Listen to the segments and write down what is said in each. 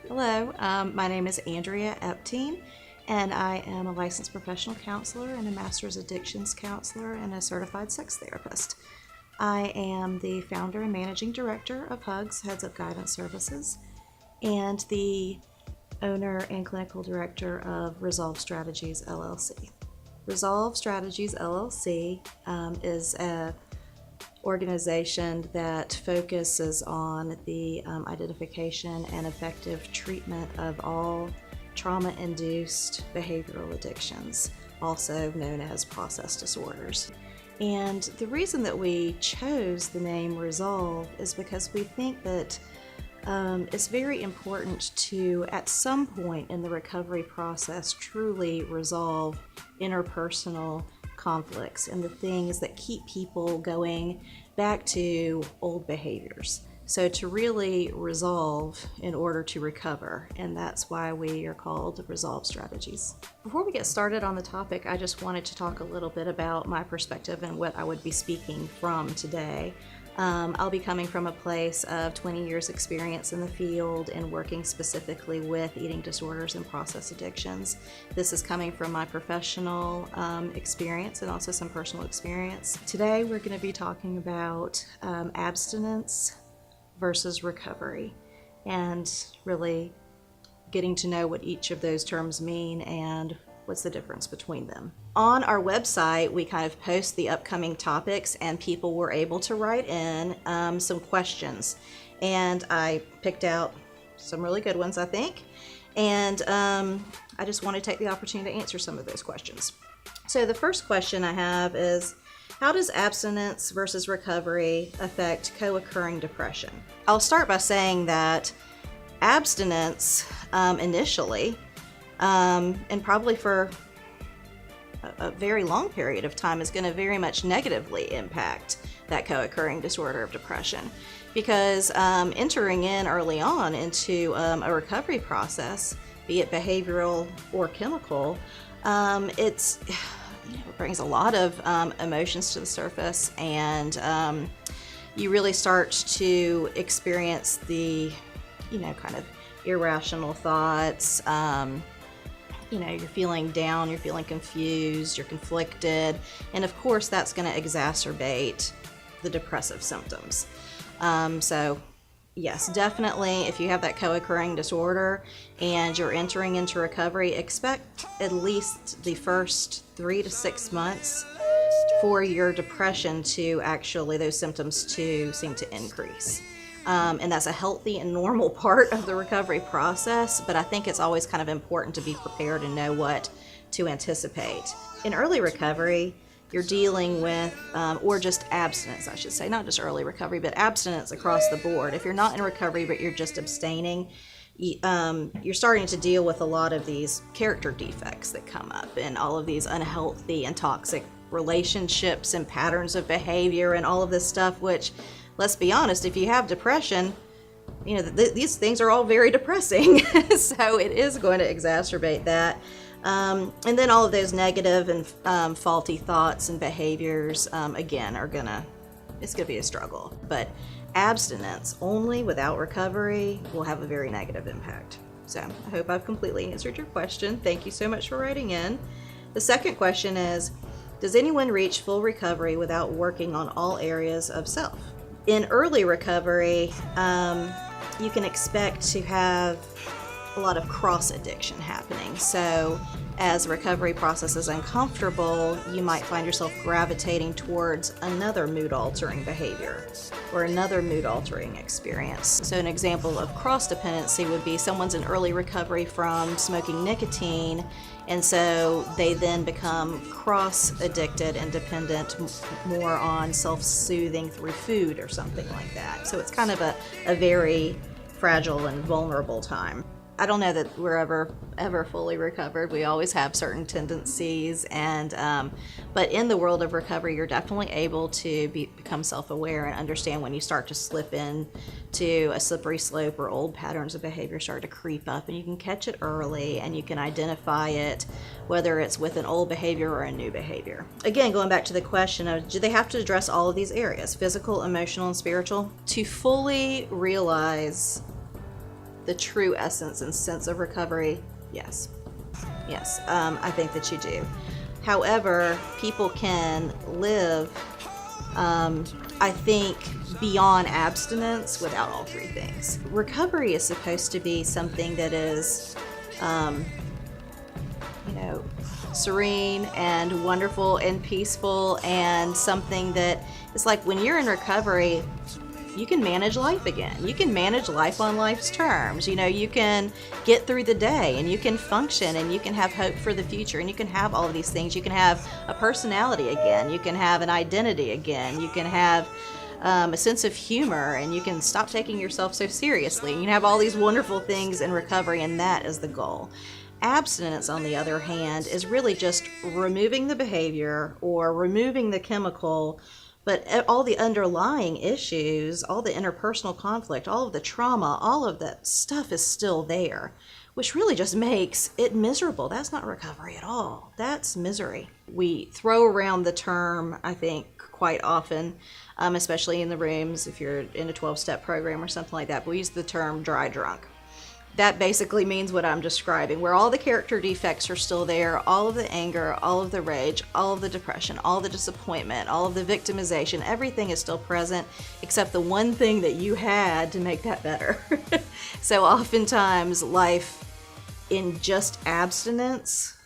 Hello, my name is Andrea Epteen, and I am a licensed professional counselor and a master's addictions counselor and a certified sex therapist. I am the founder and managing director of HUGS, Heads Up Guidance Services, and the owner and clinical director of Resolve Strategies, LLC. Resolve Strategies, LLC is a organization that focuses on the identification and effective treatment of all trauma-induced behavioral addictions, also known as process disorders. And the reason that we chose the name Resolve is because we think that it's very important to, at some point in the recovery process, truly resolve interpersonal conflicts and the things that keep people going back to old behaviors. So to really resolve in order to recover, and that's why we are called Resolve Strategies. Before we get started on the topic, I just wanted to talk a little bit about my perspective and what I would be speaking from today. I'll be coming from a place of 20 years experience in the field and working specifically with eating disorders and process addictions. This is coming from my professional experience and also some personal experience. Today we're going to be talking about abstinence versus recovery and really getting to know what each of those terms mean and what's the difference between them. On our website, we kind of post the upcoming topics and people were able to write in some questions. And I picked out some really good ones, I think. And I just want to take the opportunity to answer some of those questions. So the first question I have is, how does abstinence versus recovery affect co-occurring depression? I'll start by saying that abstinence initially, and probably for a very long period of time, is going to very much negatively impact that co-occurring disorder of depression, because entering in early on into a recovery process, be it behavioral or chemical, it brings a lot of emotions to the surface, and you really start to experience the kind of irrational thoughts. You're feeling down, you're feeling confused, you're conflicted, and of course that's going to exacerbate the depressive symptoms. So yes, definitely, if you have that co-occurring disorder and you're entering into recovery, expect at least the first 3 to 6 months for your depression to actually, those symptoms to seem to increase. And that's a healthy and normal part of the recovery process, but I think it's always kind of important to be prepared and know what to anticipate. In early recovery, you're dealing with, or just abstinence, I should say, not just early recovery, but abstinence across the board. If you're not in recovery, but you're just abstaining, you're starting to deal with a lot of these character defects that come up and all of these unhealthy and toxic relationships and patterns of behavior and all of this stuff, which, let's be honest, if you have depression, these things are all very depressing. So it is going to exacerbate that. And then all of those negative and faulty thoughts and behaviors, again, it's going to be a struggle. But abstinence only without recovery will have a very negative impact. So I hope I've completely answered your question. Thank you so much for writing in. The second question is, does anyone reach full recovery without working on all areas of self? In early recovery, you can expect to have a lot of cross addiction happening. So as the recovery process is uncomfortable, you might find yourself gravitating towards another mood-altering behavior or another mood-altering experience. So an example of cross-dependency would be someone's in early recovery from smoking nicotine, and so they then become cross-addicted and dependent more on self-soothing through food or something like that. So it's kind of a very fragile and vulnerable time. I don't know that we're ever fully recovered. We always have certain tendencies, but in the world of recovery, you're definitely able to become self-aware and understand when you start to slip into a slippery slope or old patterns of behavior start to creep up, and you can catch it early and you can identify it, whether it's with an old behavior or a new behavior. Again, going back to the question of, do they have to address all of these areas, physical, emotional, and spiritual, to fully realize the true essence and sense of recovery, yes. Yes, I think that you do. However, people can live, I think, beyond abstinence without all three things. Recovery is supposed to be something that is, serene and wonderful and peaceful, and something that is like when you're in recovery, you can manage life again. You can manage life on life's terms. You can get through the day, and you can function, and you can have hope for the future, and you can have all of these things. You can have a personality again. You can have an identity again. You can have a sense of humor, and you can stop taking yourself so seriously. You can have all these wonderful things in recovery, and that is the goal. Abstinence, on the other hand, is really just removing the behavior or removing the chemical, but all the underlying issues, all the interpersonal conflict, all of the trauma, all of that stuff is still there, which really just makes it miserable. That's not recovery at all. That's misery. We throw around the term, I think, quite often, especially in the rooms, if you're in a 12-step program or something like that, but we use the term dry drunk. That basically means what I'm describing, where all the character defects are still there, all of the anger, all of the rage, all of the depression, all the disappointment, all of the victimization, everything is still present except the one thing that you had to make that better. So oftentimes life in just abstinence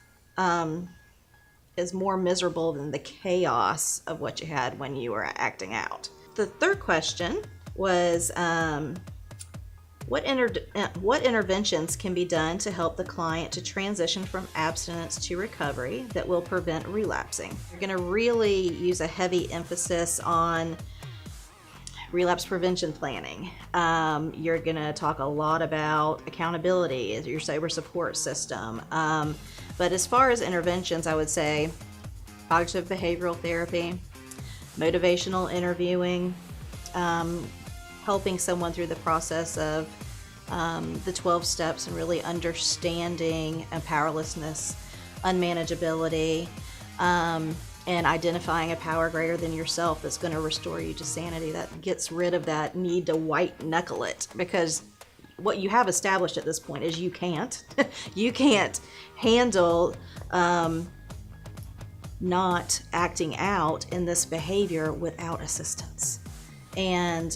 is more miserable than the chaos of what you had when you were acting out. The third question was, what interventions can be done to help the client to transition from abstinence to recovery that will prevent relapsing? You're going to really use a heavy emphasis on relapse prevention planning. You're going to talk a lot about accountability, your sober support system. But as far as interventions, I would say cognitive behavioral therapy, motivational interviewing, helping someone through the process of the 12 steps and really understanding powerlessness, unmanageability, and identifying a power greater than yourself that's going to restore you to sanity, that gets rid of that need to white knuckle it, because what you have established at this point is you can't handle not acting out in this behavior without assistance. And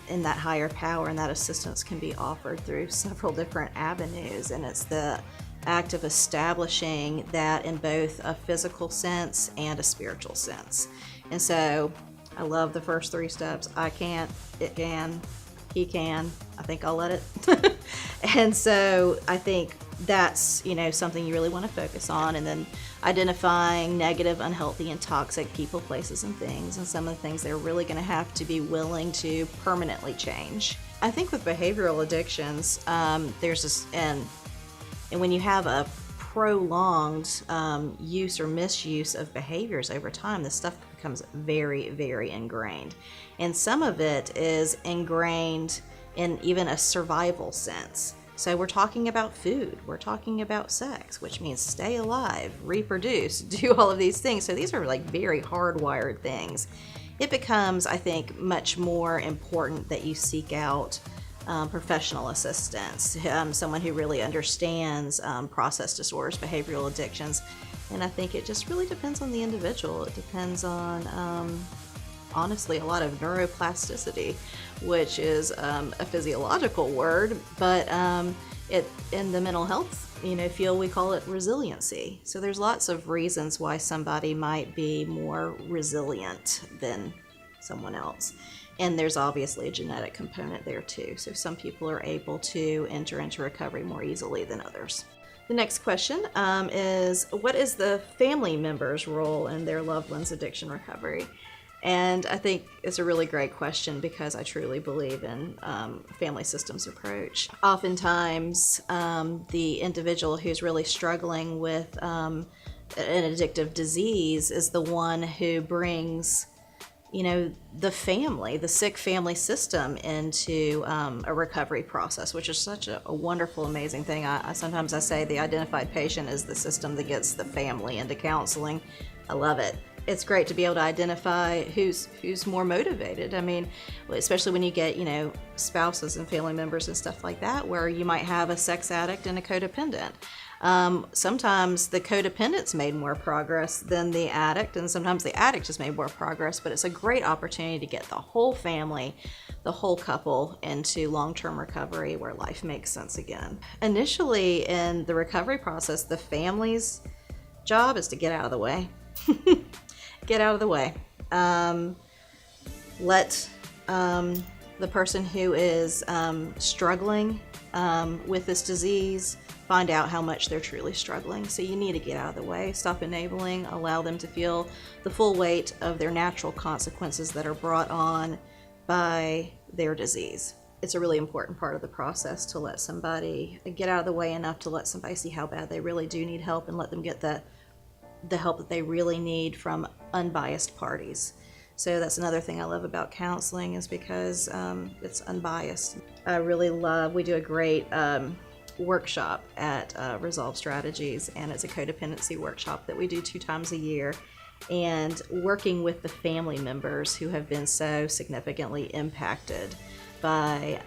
in that higher power, and that assistance can be offered through several different avenues, and it's the act of establishing that in both a physical sense and a spiritual sense. And so I love the first three steps. I can't, it can, he can, I think I'll let it. And so I think that's, something you really want to focus on, and then identifying negative, unhealthy, and toxic people, places, and things, and some of the things they're really going to have to be willing to permanently change. I think with behavioral addictions, there's this, and when you have a prolonged use or misuse of behaviors over time, this stuff becomes very, very ingrained. And some of it is ingrained in even a survival sense. So we're talking about food, we're talking about sex, which means stay alive, reproduce, do all of these things. So these are like very hardwired things. It becomes, I think, much more important that you seek out professional assistance, someone who really understands process disorders, behavioral addictions. And I think it just really depends on the individual. It depends on, honestly, a lot of neuroplasticity, which is a physiological word, but in the mental health field, we call it resiliency. So there's lots of reasons why somebody might be more resilient than someone else. And there's obviously a genetic component there too. So some people are able to enter into recovery more easily than others. The next question is, what is the family member's role in their loved one's addiction recovery? And I think it's a really great question, because I truly believe in family systems approach. Oftentimes, the individual who's really struggling with an addictive disease is the one who brings, the family, the sick family system into a recovery process, which is such a wonderful, amazing thing. Sometimes I say the identified patient is the system that gets the family into counseling. I love it. it's great to be able to identify who's more motivated. I mean, especially when you get, spouses and family members and stuff like that, where you might have a sex addict and a codependent. Sometimes the codependent's made more progress than the addict, and sometimes the addict has made more progress, but it's a great opportunity to get the whole family, the whole couple into long-term recovery where life makes sense again. Initially in the recovery process, the family's job is to get out of the way. Get out of the way. Let the person who is struggling with this disease find out how much they're truly struggling. So you need to get out of the way, stop enabling, allow them to feel the full weight of their natural consequences that are brought on by their disease. It's a really important part of the process to let somebody get out of the way enough to let somebody see how bad they really do need help, and let them get the help that they really need from unbiased parties. So that's another thing I love about counseling, is because it's unbiased. I really love, we do a great workshop at Resolve Strategies, and it's a codependency workshop that we do 2 times a year, and working with the family members who have been so significantly impacted by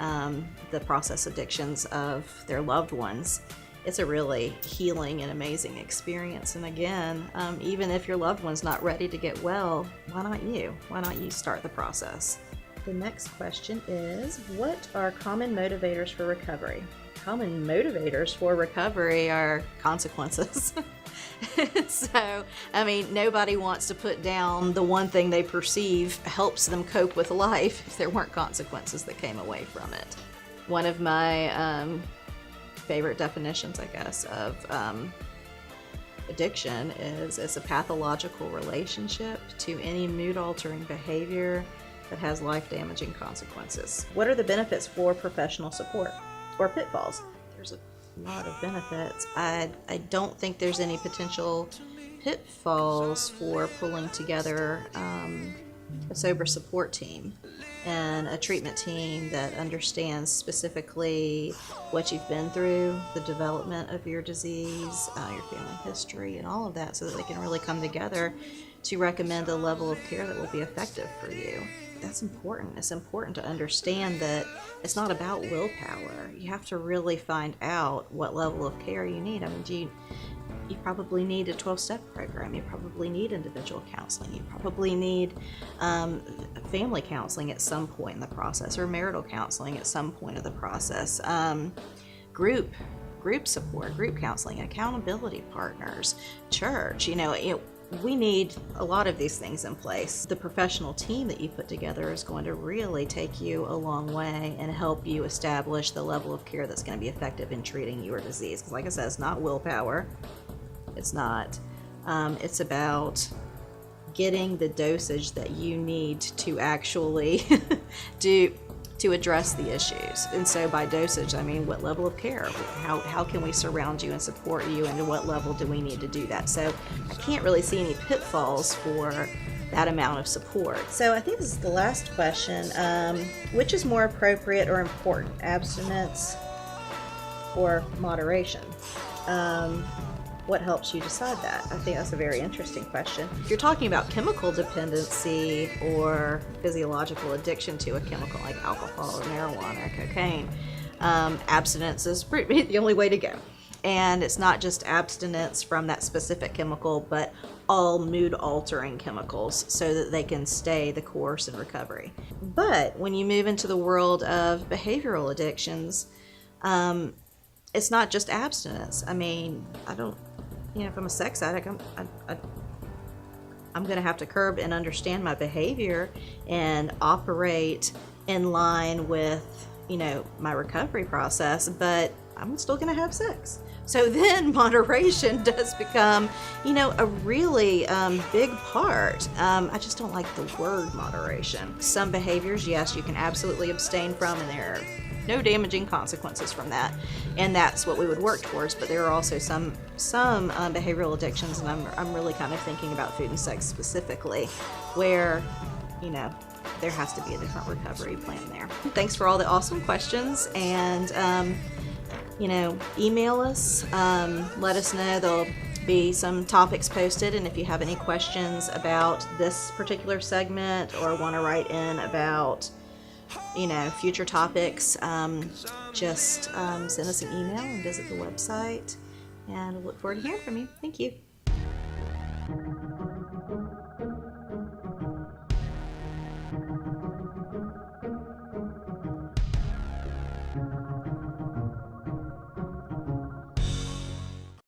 the process addictions of their loved ones. It's a really healing and amazing experience. And again, even if your loved one's not ready to get well, why not you? Why not you start the process? The next question is, what are common motivators for recovery? Common motivators for recovery are consequences. So, I mean, nobody wants to put down the one thing they perceive helps them cope with life if there weren't consequences that came away from it. One of my favorite definitions, I guess, of addiction is it's a pathological relationship to any mood-altering behavior that has life-damaging consequences. What are the benefits for professional support, or pitfalls? There's a lot of benefits. I don't think there's any potential pitfalls for pulling together a sober support team and a treatment team that understands specifically what you've been through, the development of your disease, your family history, and all of that, so that they can really come together to recommend a level of care that will be effective for you. That's important. It's important to understand that it's not about willpower. You have to really find out what level of care you need. I mean, you probably need a 12-step program. You probably need individual counseling. You probably need family counseling at some point in the process, or marital counseling at some point of the process. Group support, group counseling, accountability partners, church. We need a lot of these things in place. The professional team that you put together is going to really take you a long way and help you establish the level of care that's going to be effective in treating your disease. Because like I said, it's not willpower. It's not. It's about getting the dosage that you need to actually to address the issues. And so by dosage, I mean what level of care, how can we surround you and support you, and to what level do we need to do that. So I can't really see any pitfalls for that amount of support. So I think this is the last question. Which is more appropriate or important, abstinence or moderation? What helps you decide that? I think that's a very interesting question. If you're talking about chemical dependency or physiological addiction to a chemical like alcohol or marijuana or cocaine, abstinence is the only way to go. And it's not just abstinence from that specific chemical, but all mood-altering chemicals, so that they can stay the course in recovery. But when you move into the world of behavioral addictions, it's not just abstinence. I mean, if I'm a sex addict, I'm going to have to curb and understand my behavior and operate in line with, my recovery process, but I'm still going to have sex. So then moderation does become, a really big part. I just don't like the word moderation. Some behaviors, yes, you can absolutely abstain from, and there are no damaging consequences from that, and that's what we would work towards. But there are also some behavioral addictions, and I'm really kind of thinking about food and sex specifically, where there has to be a different recovery plan there. Thanks for all the awesome questions, and email us, let us know. be some topics posted, and if you have any questions about this particular segment or want to write in about, future topics, just send us an email and visit the website, and we'll look forward to hearing from you. Thank you.